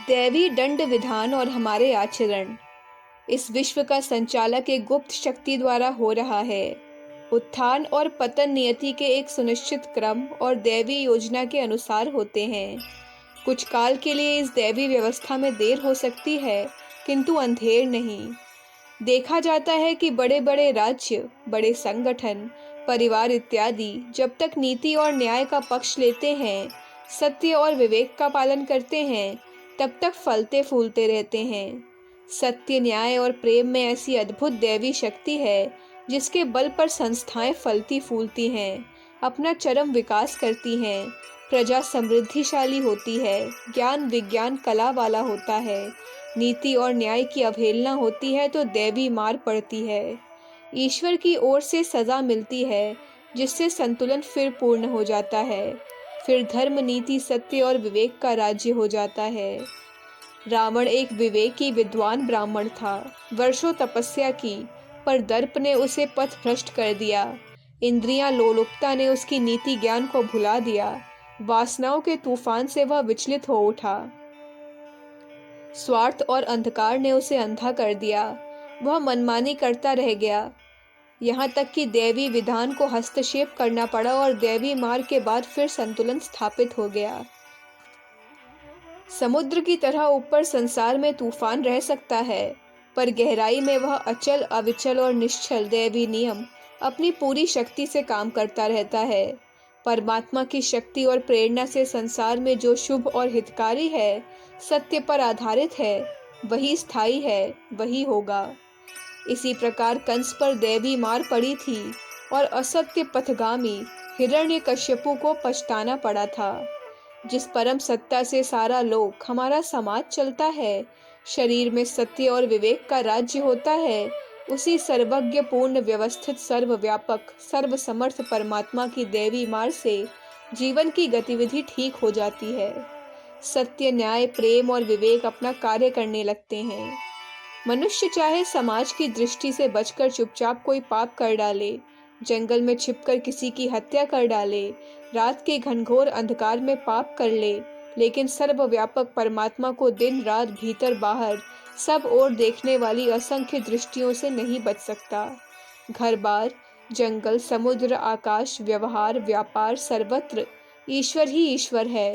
दैवी दंड विधान और हमारे आचरण। इस विश्व का संचालक एक गुप्त शक्ति द्वारा हो रहा है। उत्थान और पतन नियति के एक सुनिश्चित क्रम और दैवी योजना के अनुसार होते हैं। कुछ काल के लिए इस दैवी व्यवस्था में देर हो सकती है, किंतु अंधेर नहीं। देखा जाता है कि बड़े बड़े राज्य, बड़े संगठन, परिवार इत्यादि जब तक नीति और न्याय का पक्ष लेते हैं, सत्य और विवेक का पालन करते हैं, तब तक फलते फूलते रहते हैं। सत्य, न्याय और प्रेम में ऐसी अद्भुत दैवी शक्ति है जिसके बल पर संस्थाएं फलती फूलती हैं, अपना चरम विकास करती हैं, प्रजा समृद्धिशाली होती है, ज्ञान विज्ञान कला वाला होता है, नीति और न्याय की अवहेलना होती है तो दैवी मार पड़ती है। ईश्वर की ओर से सजा मिलती है, जिससे संतुलन फिर पूर्ण हो जाता है। फिर धर्म, नीति, सत्य और विवेक का राज्य हो जाता है। रावण एक विवेकी विद्वान ब्राह्मण था। वर्षों तपस्या की, पर दर्प ने उसे पथ भ्रष्ट कर दिया। इंद्रियां, लोलुपता ने उसकी नीति ज्ञान को भुला दिया। वासनाओं के तूफान से वह विचलित हो उठा। स्वार्थ और अंधकार ने उसे अंधा कर दिया। वह मनमानी करता रह गया, यहाँ तक कि दैवी विधान को हस्तक्षेप करना पड़ा और दैवी मार के बाद फिर संतुलन स्थापित हो गया। समुद्र की तरह ऊपर संसार में तूफान रह सकता है, पर गहराई में वह अचल, अविचल और निश्चल दैवी नियम अपनी पूरी शक्ति से काम करता रहता है। परमात्मा की शक्ति और प्रेरणा से संसार में जो शुभ और हितकारी है, सत्य पर आधारित है, वही स्थायी है, वही होगा। इसी प्रकार कंस पर दैवी मार पड़ी थी और असत्य पथगामी हिरण्यकश्यपु को पछताना पड़ा था। जिस परम सत्ता से सारा लोक, हमारा समाज चलता है, शरीर में सत्य और विवेक का राज्य होता है, उसी सर्वज्ञ, पूर्ण, व्यवस्थित, सर्वव्यापक, सर्वसमर्थ परमात्मा की दैवी मार से जीवन की गतिविधि ठीक हो जाती है। सत्य, न्याय, प्रेम और विवेक अपना कार्य करने लगते हैं। मनुष्य चाहे समाज की दृष्टि से बचकर चुपचाप कोई पाप कर डाले, जंगल में छिपकर किसी की हत्या कर डाले, रात के घनघोर अंधकार में पाप कर ले, लेकिन सर्वव्यापक परमात्मा को दिन रात, भीतर बाहर, सब ओर देखने वाली असंख्य दृष्टियों से नहीं बच सकता। घर बार, जंगल, समुद्र, आकाश, व्यवहार, व्यापार, सर्वत्र ईश्वर ही ईश्वर है।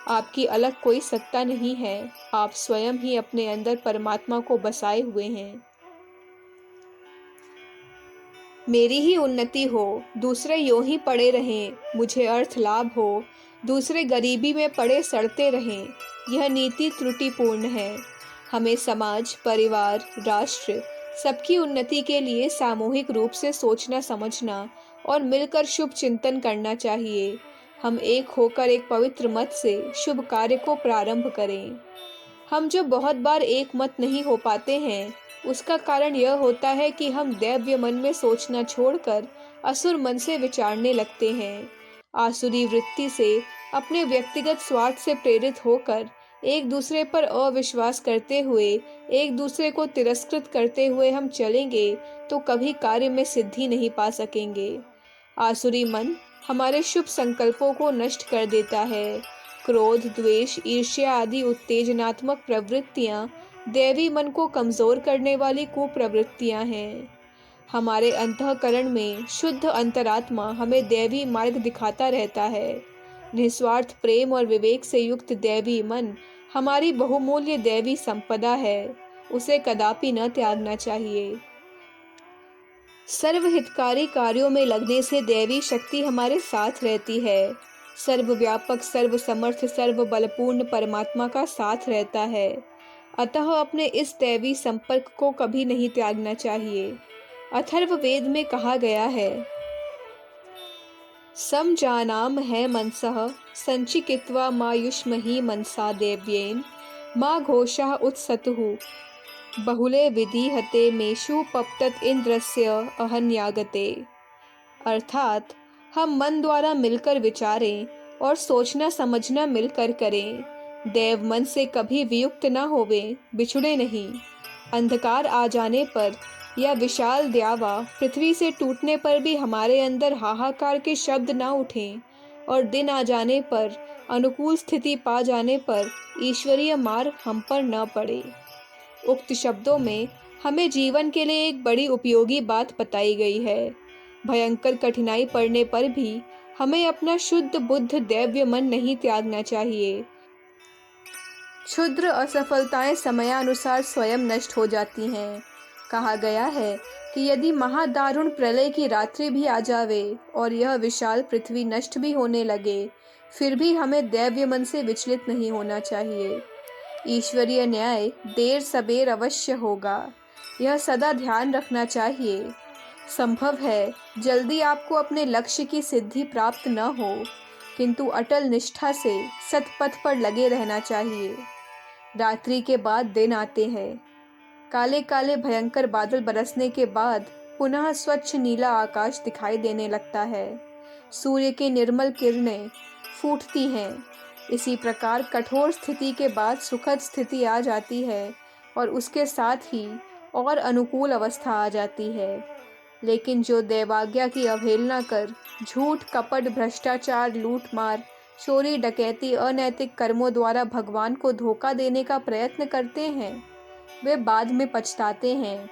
आपकी अलग कोई सत्ता नहीं है, आप स्वयं ही अपने अंदर परमात्मा को बसाए हुए हैं। मेरी ही उन्नति हो, दूसरे यूं ही पड़े रहें, मुझे अर्थ लाभ हो, दूसरे गरीबी में पड़े सड़ते रहें, यह नीति त्रुटिपूर्ण है। हमें समाज, परिवार, राष्ट्र सबकी उन्नति के लिए सामूहिक रूप से सोचना समझना और मिलकर शुभ चिंतन करना चाहिए। हम एक होकर एक पवित्र मत से शुभ कार्य को प्रारंभ करें। हम जो बहुत बार एक मत नहीं हो पाते हैं, उसका कारण यह होता है कि हम दैव्य मन में सोचना छोड़कर असुर मन से विचारने लगते हैं। आसुरी वृत्ति से, अपने व्यक्तिगत स्वार्थ से प्रेरित होकर, एक दूसरे पर अविश्वास करते हुए, एक दूसरे को तिरस्कृत करते हुए हम चलेंगे तो कभी कार्य में सिद्धि नहीं पा सकेंगे। आसुरी मन हमारे शुभ संकल्पों को नष्ट कर देता है। क्रोध, द्वेष, ईर्ष्या आदि उत्तेजनात्मक प्रवृत्तियां दैवी मन को कमजोर करने वाली कुप्रवृत्तियां हैं। हमारे अंतःकरण में शुद्ध अंतरात्मा हमें दैवी मार्ग दिखाता रहता है। निस्वार्थ प्रेम और विवेक से युक्त दैवी मन हमारी बहुमूल्य दैवी संपदा है, उसे कदापि न त्यागना चाहिए। सर्वहितकारी कार्यों में लगने से दैवी शक्ति हमारे साथ रहती है। सर्वव्यापक, सर्वसमर्थ, सर्वबलपूर्ण परमात्मा का साथ रहता है। अतः अपने इस दैवी संपर्क को कभी नहीं त्यागना चाहिए। अथर्ववेद में कहा गया है, समजानाम है मनसः संचिकित्वा मायुष्महि मनसा देव्येन मा घोषः उत्सतुः बहुले विधीहते मेषु पप्तत इंद्रस्य अहन्यागते। अर्थात हम मन द्वारा मिलकर विचारें और सोचना समझना मिलकर करें। देव मन से कभी वियुक्त न होवे, बिछुड़े नहीं। अंधकार आ जाने पर या विशाल द्यावा पृथ्वी से टूटने पर भी हमारे अंदर हाहाकार के शब्द ना उठें, और दिन आ जाने पर अनुकूल स्थिति पा जाने पर ईश्वरीय मार हम पर न पड़े। उक्त शब्दों में हमें जीवन के लिए एक बड़ी उपयोगी बात बताई गई है। भयंकर कठिनाई पड़ने पर भी हमें अपना शुद्ध बुद्ध दैव्य मन नहीं त्यागना चाहिए। क्षुद्र असफलताएं समयानुसार स्वयं नष्ट हो जाती हैं। कहा गया है कि यदि महादारुण प्रलय की रात्रि भी आ जावे और यह विशाल पृथ्वी नष्ट भी होने लगे, फिर भी हमें दैव्य मन से विचलित नहीं होना चाहिए। ईश्वरीय न्याय देर सबेर अवश्य होगा, यह सदा ध्यान रखना चाहिए। संभव है जल्दी आपको अपने लक्ष्य की सिद्धि प्राप्त न हो, किंतु अटल निष्ठा से सतपथ पर लगे रहना चाहिए। रात्रि के बाद दिन आते हैं। काले काले भयंकर बादल बरसने के बाद पुनः स्वच्छ नीला आकाश दिखाई देने लगता है। सूर्य की निर्मल किरणें फूटती हैं। इसी प्रकार कठोर स्थिति के बाद सुखद स्थिति आ जाती है और उसके साथ ही और अनुकूल अवस्था आ जाती है। लेकिन जो दैवाज्ञा की अवहेलना कर झूठ, कपट, भ्रष्टाचार, लूटमार, चोरी, डकैती, अनैतिक कर्मों द्वारा भगवान को धोखा देने का प्रयत्न करते हैं, वे बाद में पछताते हैं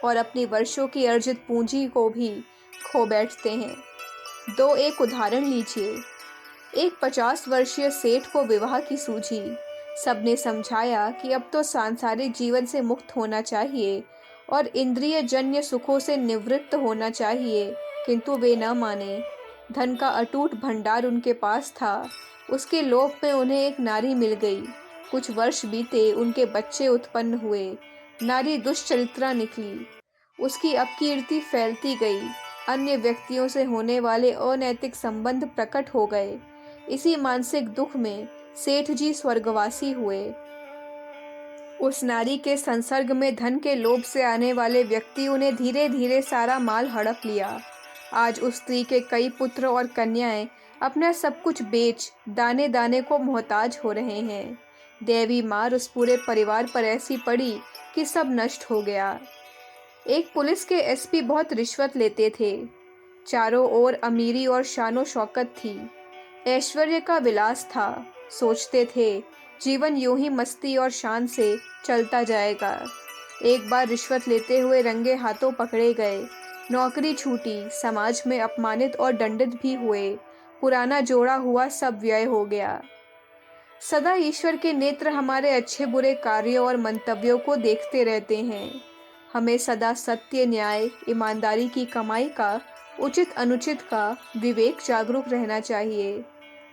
और अपनी वर्षों की अर्जित पूंजी को भी खो बैठते हैं। एक उदाहरण लीजिए। एक 50 वर्षीय सेठ को विवाह की सूझी। सबने समझाया कि अब तो सांसारिक जीवन से मुक्त होना चाहिए और इंद्रिय जन्य सुखों से निवृत्त होना चाहिए, किंतु वे न माने। धन का अटूट भंडार उनके पास था। उसके लोभ में उन्हें एक नारी मिल गई। कुछ वर्ष बीते, उनके बच्चे उत्पन्न हुए। नारी दुष्चरित्रा निकली। उसकी अपकीर्ति फैलती गई। अन्य व्यक्तियों से होने वाले अनैतिक संबंध प्रकट हो गए। इसी मानसिक दुख में सेठ जी स्वर्गवासी हुए। उस नारी के संसर्ग में धन के लोभ से आने वाले व्यक्तियों ने धीरे धीरे सारा माल हड़प लिया। आज उस स्त्री के कई पुत्र और कन्याएं अपना सब कुछ बेच दाने दाने को मोहताज हो रहे हैं। दैवी मार उस पूरे परिवार पर ऐसी पड़ी कि सब नष्ट हो गया। एक पुलिस के एसपी बहुत रिश्वत लेते थे। चारों ओर अमीरी और शानो शौकत थी। ऐश्वर्य का विलास था। सोचते थे जीवन यूं ही मस्ती और शान से चलता जाएगा। एक बार रिश्वत लेते हुए रंगे हाथों पकड़े गए। नौकरी छूटी, समाज में अपमानित और दंडित भी हुए। पुराना जोड़ा हुआ सब व्यय हो गया। सदा ईश्वर के नेत्र हमारे अच्छे बुरे कार्यों और मंतव्यों को देखते रहते हैं। हमें सदा सत्य, न्याय, ईमानदारी की कमाई का, उचित अनुचित का विवेक जागरूक रहना चाहिए।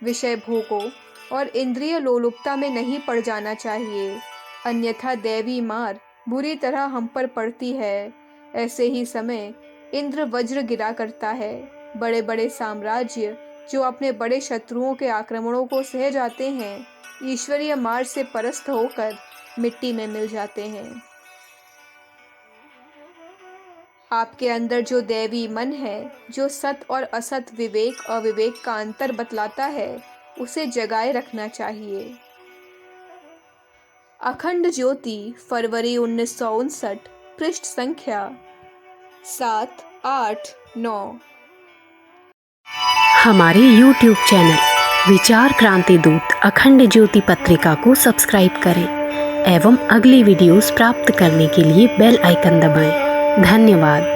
विषय भोगों और इंद्रिय लोलुपता में नहीं पड़ जाना चाहिए, अन्यथा दैवी मार बुरी तरह हम पर पड़ती है। ऐसे ही समय इंद्र वज्र गिरा करता है। बड़े बड़े साम्राज्य जो अपने बड़े शत्रुओं के आक्रमणों को सह जाते हैं, ईश्वरीय मार से परास्त होकर मिट्टी में मिल जाते हैं। आपके अंदर जो दैवी मन है, जो सत और असत, विवेक अविवेक का अंतर बतलाता है, उसे जगाए रखना चाहिए। अखंड ज्योति, फरवरी 1959, पृष्ठ संख्या 7, 8, 9। हमारे YouTube चैनल विचार क्रांति दूत अखंड ज्योति पत्रिका को सब्सक्राइब करें एवं अगली वीडियोस प्राप्त करने के लिए बेल आइकन दबाएं। धन्यवाद।